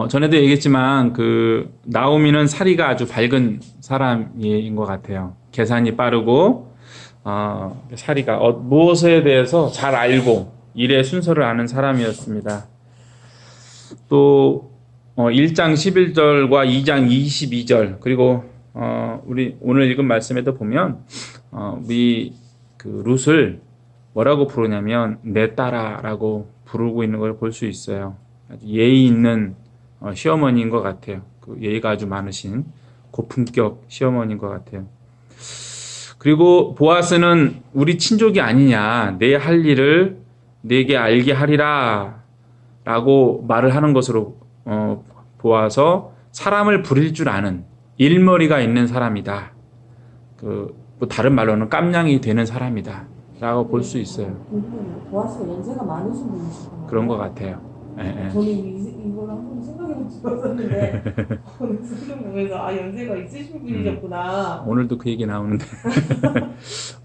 전에도 얘기했지만 나오미는 사리가 아주 밝은 사람인 것 같아요. 계산이 빠르고 사리가 무엇에 대해서 잘 알고 일의 순서를 아는 사람이었습니다. 또 1장 11절과 2장 22절 그리고 우리 오늘 읽은 말씀에도 보면 우리 룻을 뭐라고 부르냐면 내 딸아라고 부르고 있는 걸 볼 수 있어요. 아주 예의 있는 시어머니인 것 같아요. 예의가 아주 많으신 고품격 시어머니인 것 같아요. 그리고 보아스는 우리 친족이 아니냐, 내 할 일을 내게 알게 하리라 라고 말을 하는 것으로 보아서 사람을 부릴 줄 아는 일머리가 있는 사람이다. 뭐 다른 말로는 깜냥이 되는 사람이다 라고 볼 수 있어요. 보아스가 연세가 많으신 분이시구나. 그런 것 같아요. 예, 예. 저는 이걸 한 번도 생각해본 적이 없었는데 오늘 성경 보면서 연세가 있으신 분이셨구나. 오늘도 그 얘기 나오는데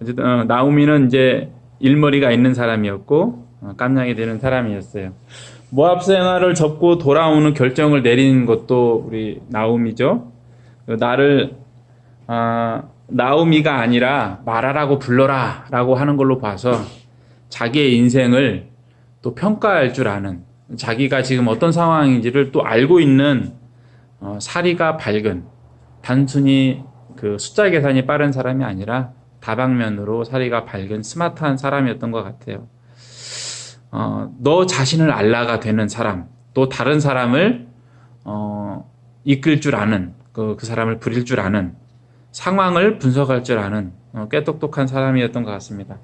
어쨌든 나오미는 이제 일머리가 있는 사람이었고 깜냥이 되는 사람이었어요. 모압 생활을 접고 돌아오는 결정을 내린 것도 우리 나오미죠. 나를 나오미가 아니라 마라라고 불러라 라고 하는 걸로 봐서 자기의 인생을 또 평가할 줄 아는, 자기가 지금 어떤 상황인지를 또 알고 있는 사리가 밝은, 단순히 숫자 계산이 빠른 사람이 아니라 다방면으로 사리가 밝은 스마트한 사람이었던 것 같아요. 너 자신을 알라가 되는 사람, 또 다른 사람을 이끌 줄 아는, 그 사람을 부릴 줄 아는, 상황을 분석할 줄 아는 꽤 똑똑한 사람이었던 것 같습니다.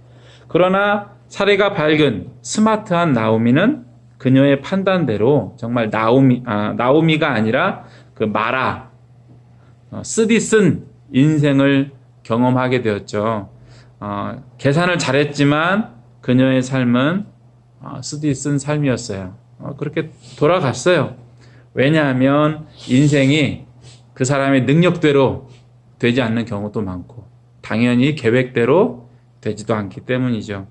그러나 사리가 밝은 스마트한 나오미는 그녀의 판단대로 정말 나오미가 아니라 마라, 쓰디쓴 인생을 경험하게 되었죠. 계산을 잘했지만 그녀의 삶은 쓰디쓴 삶이었어요. 그렇게 돌아갔어요. 왜냐하면 인생이 그 사람의 능력대로 되지 않는 경우도 많고 당연히 계획대로 되지도 않기 때문이죠.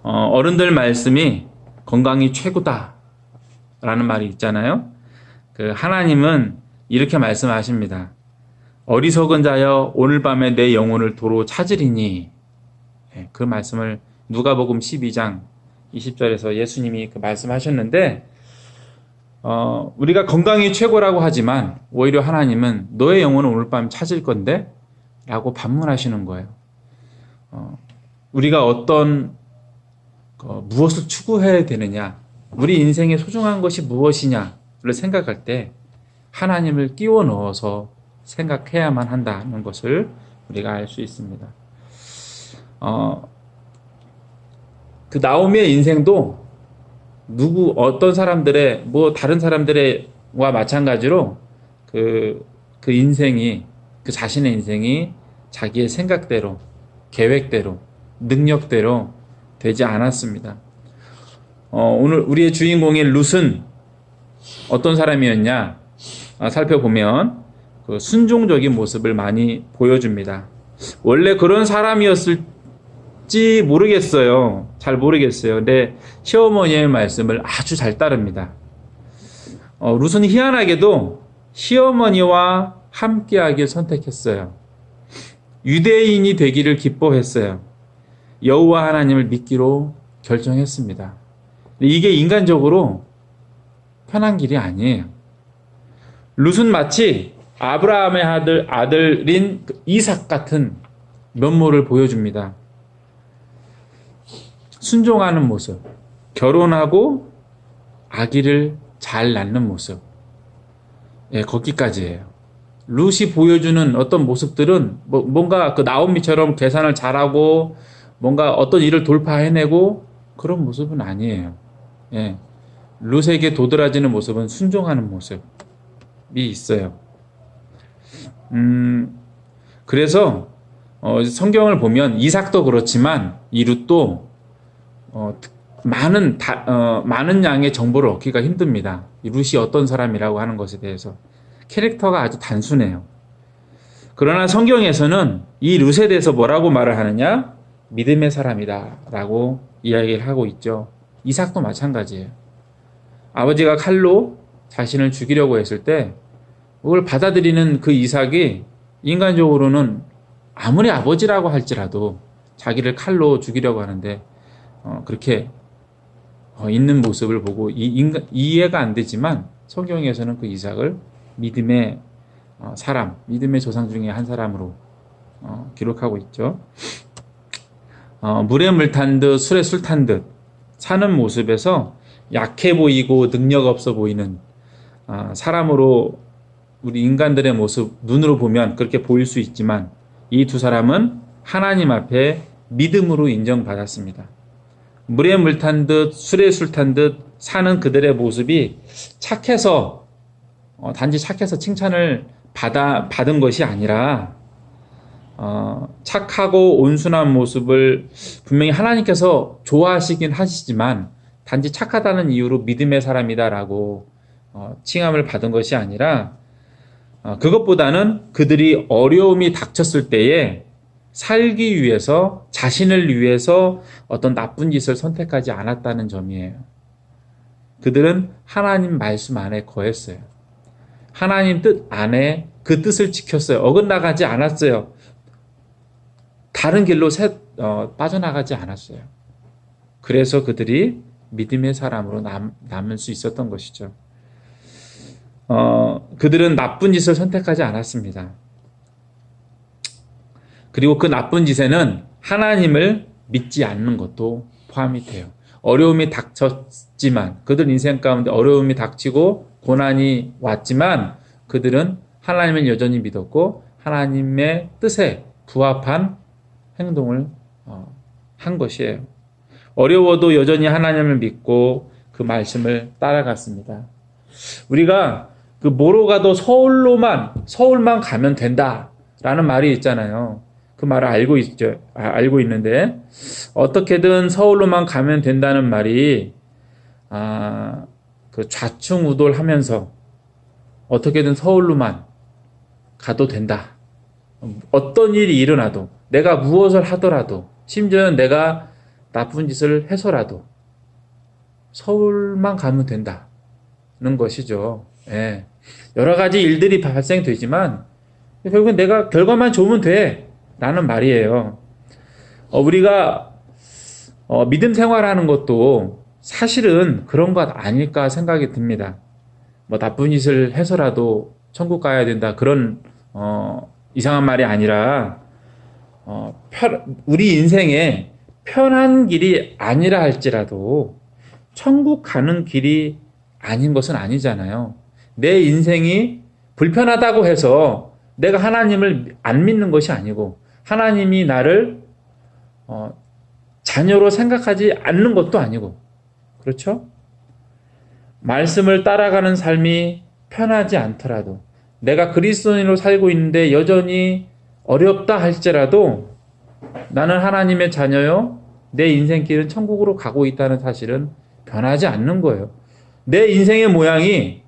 어른들 말씀이 건강이 최고다 라는 말이 있잖아요. 하나님은 이렇게 말씀하십니다. 어리석은 자여 오늘 밤에 내 영혼을 도로 찾으리니. 그 말씀을 누가복음 12장 20절에서 예수님이 말씀하셨는데 우리가 건강이 최고라고 하지만 오히려 하나님은 너의 영혼을 오늘 밤 찾을 건데 라고 반문하시는 거예요. 우리가 어떤 무엇을 추구해야 되느냐, 우리 인생에 소중한 것이 무엇이냐를 생각할 때 하나님을 끼워 넣어서 생각해야만 한다는 것을 우리가 알 수 있습니다. 나오미의 인생도 어떤 사람들의, 다른 사람들과 마찬가지로 그 인생이, 그 자신의 인생이 자기의 생각대로, 계획대로, 능력대로 되지 않았습니다. 오늘 우리의 주인공인 룻은 어떤 사람이었냐 살펴보면 순종적인 모습을 많이 보여줍니다. 원래 그런 사람이었을지 모르겠어요. 잘 모르겠어요. 근데 시어머니의 말씀을 아주 잘 따릅니다. 룻은 희한하게도 시어머니와 함께하길 선택했어요. 유대인이 되기를 기뻐했어요. 여호와 하나님을 믿기로 결정했습니다. 이게 인간적으로 편한 길이 아니에요. 룻은 마치 아브라함의 아들인 이삭 같은 면모를 보여줍니다. 순종하는 모습, 결혼하고 아기를 잘 낳는 모습, 거기까지예요. 룻이 보여주는 어떤 모습들은 뭔가 나오미처럼 계산을 잘하고 뭔가 어떤 일을 돌파해내고 그런 모습은 아니에요. 룻에게 도드라지는 모습은 순종하는 모습이 있어요. 그래서 성경을 보면 이삭도 그렇지만 이 룻도 많은 양의 정보를 얻기가 힘듭니다. 이 룻이 어떤 사람이라고 하는 것에 대해서 캐릭터가 아주 단순해요. 그러나 성경에서는 이 룻에 대해서 뭐라고 말을 하느냐? 믿음의 사람이다 라고 이야기를 하고 있죠. 이삭도 마찬가지예요. 아버지가 칼로 자신을 죽이려고 했을 때 그걸 받아들이는 그 이삭이 인간적으로는 아무리 아버지라고 할지라도 자기를 칼로 죽이려고 하는데 그렇게 있는 모습을 보고 이해가 안 되지만 성경에서는 그 이삭을 믿음의 사람, 믿음의 조상 중에 한 사람으로 기록하고 있죠. 물에 물 탄 듯 술에 술 탄 듯 사는 모습에서 약해 보이고 능력 없어 보이는 사람으로 우리 인간들의 모습 눈으로 보면 그렇게 보일 수 있지만 이 두 사람은 하나님 앞에 믿음으로 인정받았습니다. 물에 물 탄 듯 술에 술 탄 듯 사는 그들의 모습이 착해서 단지 착해서 칭찬을 받은 것이 아니라 착하고 온순한 모습을 분명히 하나님께서 좋아하시긴 하시지만 단지 착하다는 이유로 믿음의 사람이다라고 칭함을 받은 것이 아니라 그것보다는 그들이 어려움이 닥쳤을 때에 살기 위해서 자신을 위해서 어떤 나쁜 짓을 선택하지 않았다는 점이에요. 그들은 하나님 말씀 안에 거했어요. 하나님 뜻 안에 그 뜻을 지켰어요. 어긋나가지 않았어요. 다른 길로 빠져나가지 않았어요. 그래서 그들이 믿음의 사람으로 남을 수 있었던 것이죠. 그들은 나쁜 짓을 선택하지 않았습니다. 그리고 그 나쁜 짓에는 하나님을 믿지 않는 것도 포함이 돼요. 어려움이 닥쳤지만 그들 인생 가운데 어려움이 닥치고 고난이 왔지만 그들은 하나님을 여전히 믿었고 하나님의 뜻에 부합한 행동을 한 것이에요. 어려워도 여전히 하나님을 믿고 그 말씀을 따라갔습니다. 우리가 그 뭐로 가도 서울만 가면 된다라는 말이 있잖아요. 그 말을 알고 있는데 어떻게든 서울로만 가면 된다는 말이 그 좌충우돌하면서 어떻게든 서울로만 가도 된다. 어떤 일이 일어나도 내가 무엇을 하더라도 심지어는 내가 나쁜 짓을 해서라도 서울만 가면 된다는 것이죠. 예. 여러 가지 일들이 발생되지만 결국은 내가 결과만 좋으면 돼 라는 말이에요. 우리가 믿음 생활하는 것도 사실은 그런 것 아닐까 생각이 듭니다. 뭐 나쁜 짓을 해서라도 천국 가야 된다 그런 이상한 말이 아니라 우리 인생에 편한 길이 아니라 할지라도 천국 가는 길이 아닌 것은 아니잖아요. 내 인생이 불편하다고 해서 내가 하나님을 안 믿는 것이 아니고 하나님이 나를 자녀로 생각하지 않는 것도 아니고 그렇죠? 말씀을 따라가는 삶이 편하지 않더라도 내가 그리스도인으로 살고 있는데 여전히 어렵다 할지라도 나는 하나님의 자녀요. 내 인생길은 천국으로 가고 있다는 사실은 변하지 않는 거예요. 내 인생의 모양이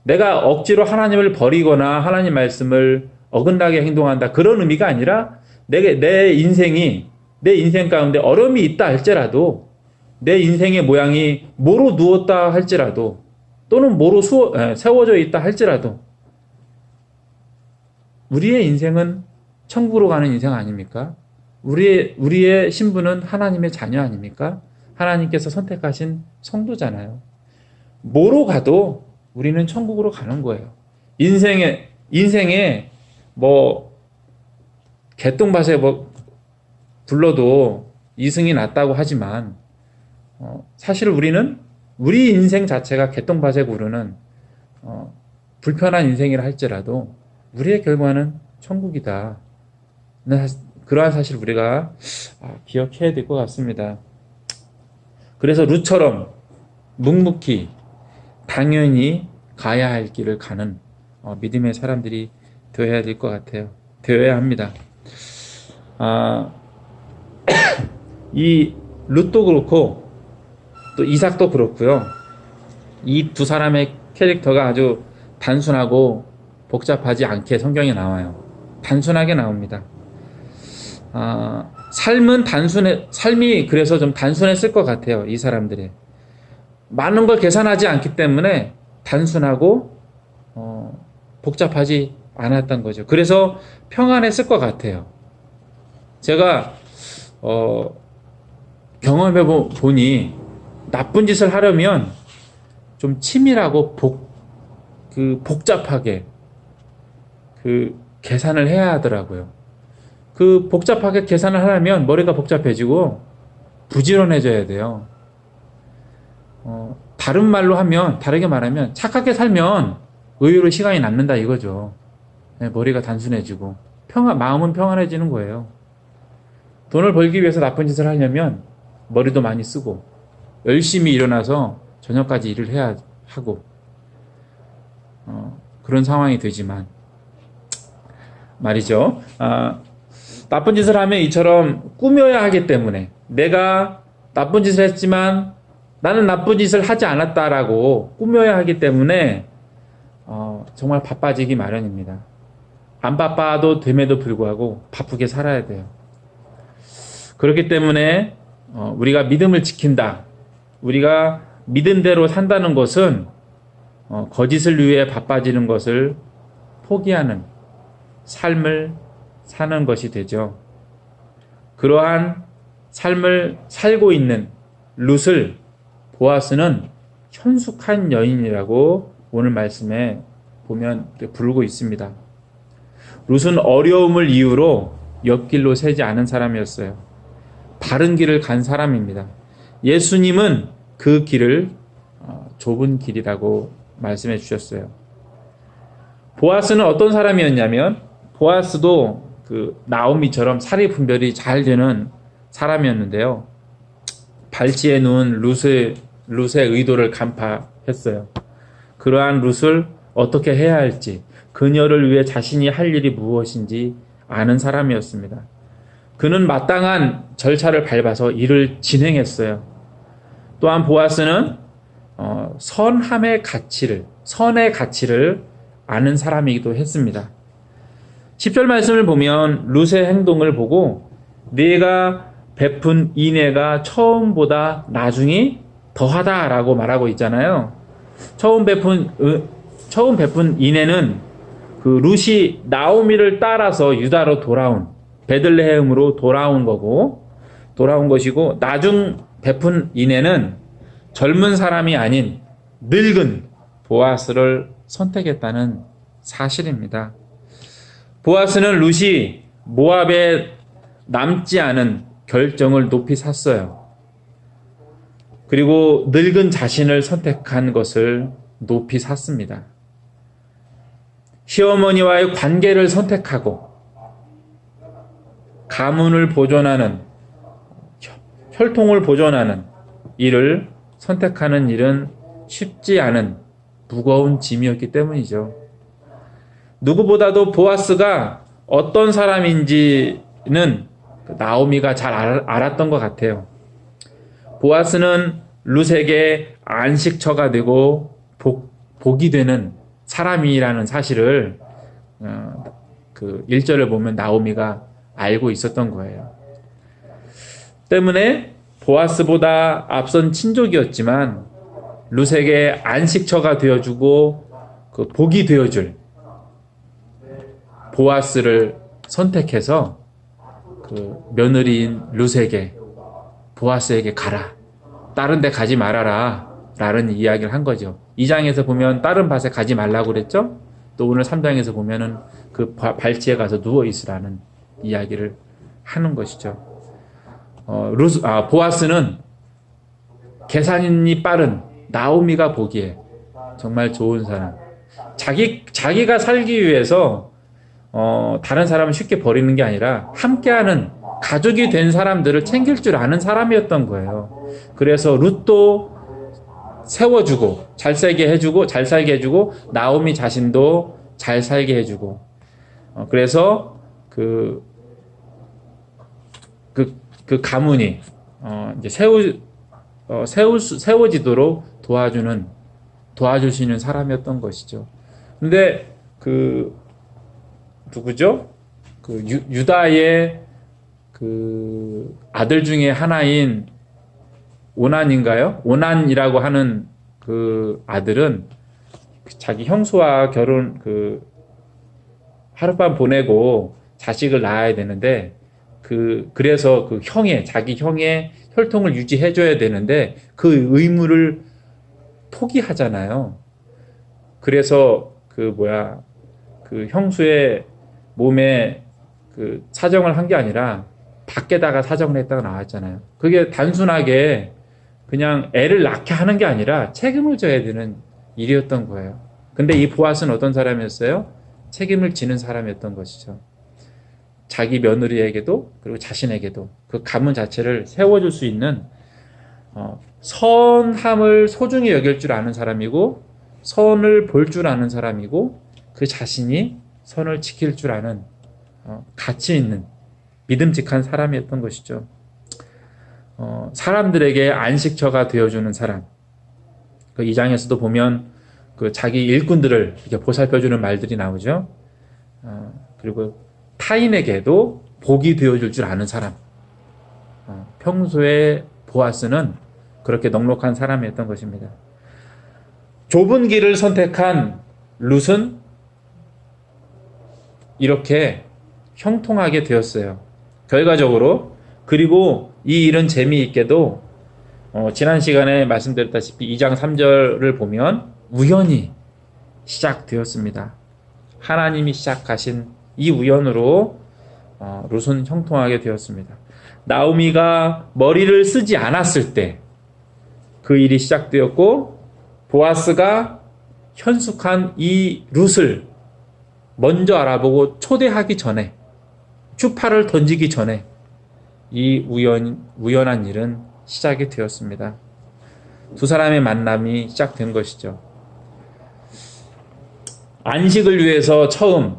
내가 억지로 하나님을 버리거나 하나님 말씀을 어긋나게 행동한다 그런 의미가 아니라 내 인생 가운데 어려움이 있다 할지라도 내 인생의 모양이 뭐로 누웠다 할지라도 또는 뭐로 세워져 있다 할지라도 우리의 인생은 천국으로 가는 인생 아닙니까? 우리의 신분은 하나님의 자녀 아닙니까? 하나님께서 선택하신 성도잖아요. 뭐로 가도 우리는 천국으로 가는 거예요. 인생에 뭐 개똥밭에 불러도 이승이 낫다고 하지만 사실 우리는 우리 인생 자체가 개똥밭에 구르는 불편한 인생이라 할지라도 우리의 결과는 천국이다. 그러한 사실 우리가 기억해야 될 것 같습니다. 그래서 룻처럼 묵묵히 당연히 가야 할 길을 가는 믿음의 사람들이 되어야 될 것 같아요. 되어야 합니다. 이 룻도 그렇고 또 이삭도 그렇고요. 이 두 사람의 캐릭터가 아주 단순하고 복잡하지 않게 성경에 나와요. 단순하게 나옵니다. 삶이 그래서 좀 단순했을 것 같아요. 이 사람들이 많은 걸 계산하지 않기 때문에 단순하고 복잡하지 않았던 거죠. 그래서 평안했을 것 같아요. 제가 경험해 보니 나쁜 짓을 하려면 좀 치밀하고 복잡하게 계산을 해야 하더라고요. 복잡하게 계산을 하려면 머리가 복잡해지고 부지런해져야 돼요. 다르게 말하면 착하게 살면 의외로 시간이 남는다 이거죠. 네, 머리가 단순해지고 마음은 평안해지는 거예요. 돈을 벌기 위해서 나쁜 짓을 하려면 머리도 많이 쓰고 열심히 일어나서 저녁까지 일을 해야 하고 그런 상황이 되지만 말이죠. 나쁜 짓을 하면 이처럼 꾸며야 하기 때문에 내가 나쁜 짓을 했지만 나는 나쁜 짓을 하지 않았다라고 꾸며야 하기 때문에 정말 바빠지기 마련입니다. 안 바빠도 됨에도 불구하고 바쁘게 살아야 돼요. 그렇기 때문에 우리가 믿음을 지킨다. 우리가 믿은 대로 산다는 것은 거짓을 위해 바빠지는 것을 포기하는 삶을 사는 것이 되죠. 그러한 삶을 살고 있는 룻을 보아스는 현숙한 여인이라고 오늘 말씀에 보면 부르고 있습니다. 룻은 어려움을 이유로 옆길로 새지 않은 사람이었어요. 바른 길을 간 사람입니다. 예수님은 그 길을 좁은 길이라고 말씀해 주셨어요. 보아스는 어떤 사람이었냐면 보아스도 나오미처럼 사리 분별이 잘 되는 사람이었는데요. 발치에 누운 룻의 의도를 간파했어요. 그러한 룻을 어떻게 해야 할지, 그녀를 위해 자신이 할 일이 무엇인지 아는 사람이었습니다. 그는 마땅한 절차를 밟아서 일을 진행했어요. 또한 보아스는 선의 가치를 아는 사람이기도 했습니다. 10절 말씀을 보면 룻의 행동을 보고 네가 베푼 인애가 처음보다 나중이 더하다라고 말하고 있잖아요. 처음 베푼 인애는 룻이 나오미를 따라서 유다로 돌아온 베들레헴으로 돌아온 것이고 나중 베푼 인애는 젊은 사람이 아닌 늙은 보아스를 선택했다는 사실입니다. 보아스는 룻이 모압에 남지 않은 결정을 높이 샀어요. 그리고 늙은 자신을 선택한 것을 높이 샀습니다. 시어머니와의 관계를 선택하고 가문을 보존하는 혈통을 보존하는 일을 선택하는 일은 쉽지 않은 무거운 짐이었기 때문이죠. 누구보다도 보아스가 어떤 사람인지는 나오미가 잘 알았던 것 같아요. 보아스는 룻에게 안식처가 되고 복이 되는 사람이라는 사실을 1절을 보면 나오미가 알고 있었던 거예요. 때문에 보아스보다 앞선 친족이었지만 룻에게 안식처가 되어주고 복이 되어줄 보아스를 선택해서 며느리인 룻에게 보아스에게 가라. 다른 데 가지 말아라. 라는 이야기를 한 거죠. 2장에서 보면 다른 밭에 가지 말라고 그랬죠. 또 오늘 3장에서 보면은 발치에 가서 누워 있으라는 이야기를 하는 것이죠. 보아스는 계산이 빠른 나오미가 보기에 정말 좋은 사람. 자기가 살기 위해서 다른 사람을 쉽게 버리는 게 아니라 함께하는 가족이 된 사람들을 챙길 줄 아는 사람이었던 거예요. 그래서 룻도 세워주고 잘 살게 해주고 나오미 자신도 잘 살게 해주고 그래서 그 가문이 이제 세워지도록 도와줄 수 있는 사람이었던 것이죠. 근데 누구죠? 유다의 아들 중에 하나인 오난인가요? 오난이라고 하는 아들은 자기 형수와 하룻밤 보내고 자식을 낳아야 되는데 그래서 자기 형의 혈통을 유지해줘야 되는데 그 의무를 포기하잖아요. 그래서 형수의 몸에 사정을 한 게 아니라 밖에다가 사정을 했다가 나왔잖아요. 그게 단순하게 그냥 애를 낳게 하는 게 아니라 책임을 져야 되는 일이었던 거예요. 근데 이 보아스는 어떤 사람이었어요? 책임을 지는 사람이었던 것이죠. 자기 며느리에게도 그리고 자신에게도 그 가문 자체를 세워줄 수 있는 선함을 소중히 여길 줄 아는 사람이고 선을 볼 줄 아는 사람이고 그 자신이 선을 지킬 줄 아는 가치 있는 믿음직한 사람이었던 것이죠. 사람들에게 안식처가 되어주는 사람. 그 2장에서도 보면 자기 일꾼들을 이렇게 보살펴주는 말들이 나오죠. 그리고 타인에게도 복이 되어줄 줄 아는 사람. 평소에 보아스는 그렇게 넉넉한 사람이었던 것입니다. 좁은 길을 선택한 룻은 이렇게 형통하게 되었어요. 결과적으로. 그리고 이 일은 재미있게도 지난 시간에 말씀드렸다시피 2장 3절을 보면 우연히 시작되었습니다. 하나님이 시작하신 이 우연으로 룻은 형통하게 되었습니다. 나오미가 머리를 쓰지 않았을 때 그 일이 시작되었고 보아스가 현숙한 이 룻을 먼저 알아보고 초대하기 전에 추파를 던지기 전에 이 우연한 일은 시작이 되었습니다. 두 사람의 만남이 시작된 것이죠. 안식을 위해서 처음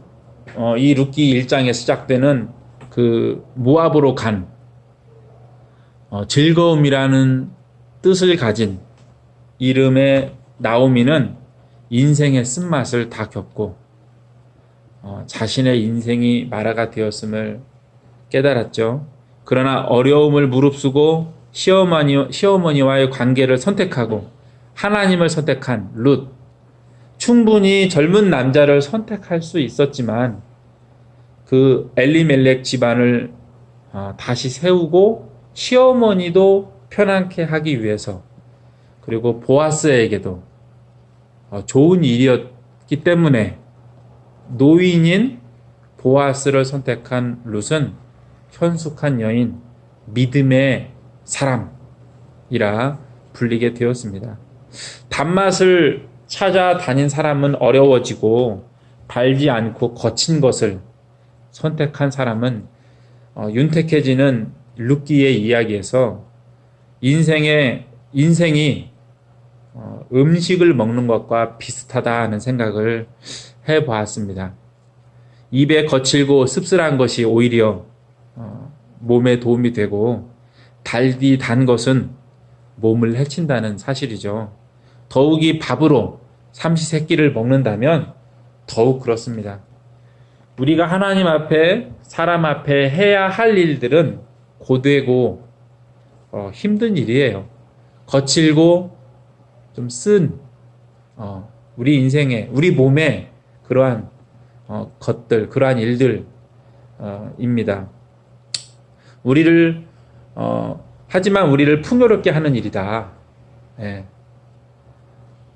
이 룻기 1장에 시작되는 모압으로 간 즐거움이라는 뜻을 가진 이름의 나오미는 인생의 쓴맛을 다 겪고 자신의 인생이 마라가 되었음을 깨달았죠. 그러나 어려움을 무릅쓰고 시어머니와의 관계를 선택하고 하나님을 선택한 룻. 충분히 젊은 남자를 선택할 수 있었지만 그 엘리멜렉 집안을 다시 세우고 시어머니도 편안케 하기 위해서 그리고 보아스에게도 좋은 일이었기 때문에 노인인 보아스를 선택한 룻은 현숙한 여인, 믿음의 사람이라 불리게 되었습니다. 단맛을 찾아다닌 사람은 어려워지고 달지 않고 거친 것을 선택한 사람은 윤택해지는 룻기의 이야기에서 인생이 음식을 먹는 것과 비슷하다 하는 생각을 해보았습니다. 입에 거칠고 씁쓸한 것이 오히려 몸에 도움이 되고 달디 단 것은 몸을 해친다는 사실이죠. 더욱이 밥으로 삼시세끼를 먹는다면 더욱 그렇습니다. 우리가 하나님 앞에 사람 앞에 해야 할 일들은 고되고 힘든 일이에요. 거칠고 좀 쓴 우리 인생에 우리 몸에 그러한 것들 그러한 일들입니다. 하지만 우리를 풍요롭게 하는 일이다. 예.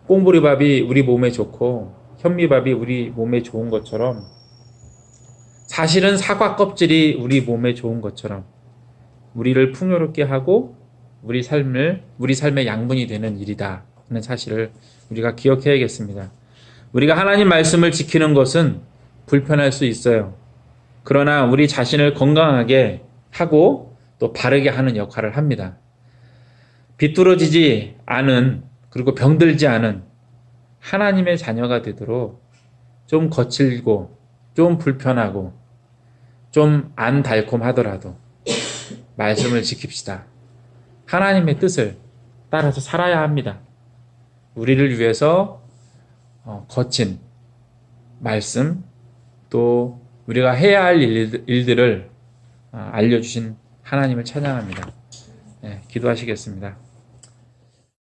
꽁보리밥이 우리 몸에 좋고 현미밥이 우리 몸에 좋은 것처럼 사실은 사과 껍질이 우리 몸에 좋은 것처럼 우리를 풍요롭게 하고 우리 삶의 양분이 되는 일이다 하는 사실을 우리가 기억해야겠습니다. 우리가 하나님 말씀을 지키는 것은 불편할 수 있어요. 그러나 우리 자신을 건강하게 하고 또 바르게 하는 역할을 합니다. 비뚤어지지 않은 그리고 병들지 않은 하나님의 자녀가 되도록 좀 거칠고 좀 불편하고 좀 안 달콤하더라도 말씀을 지킵시다. 하나님의 뜻을 따라서 살아야 합니다. 우리를 위해서 거친 말씀 또 우리가 해야 할 일들을 알려주신 하나님을 찬양합니다. 네, 기도하시겠습니다.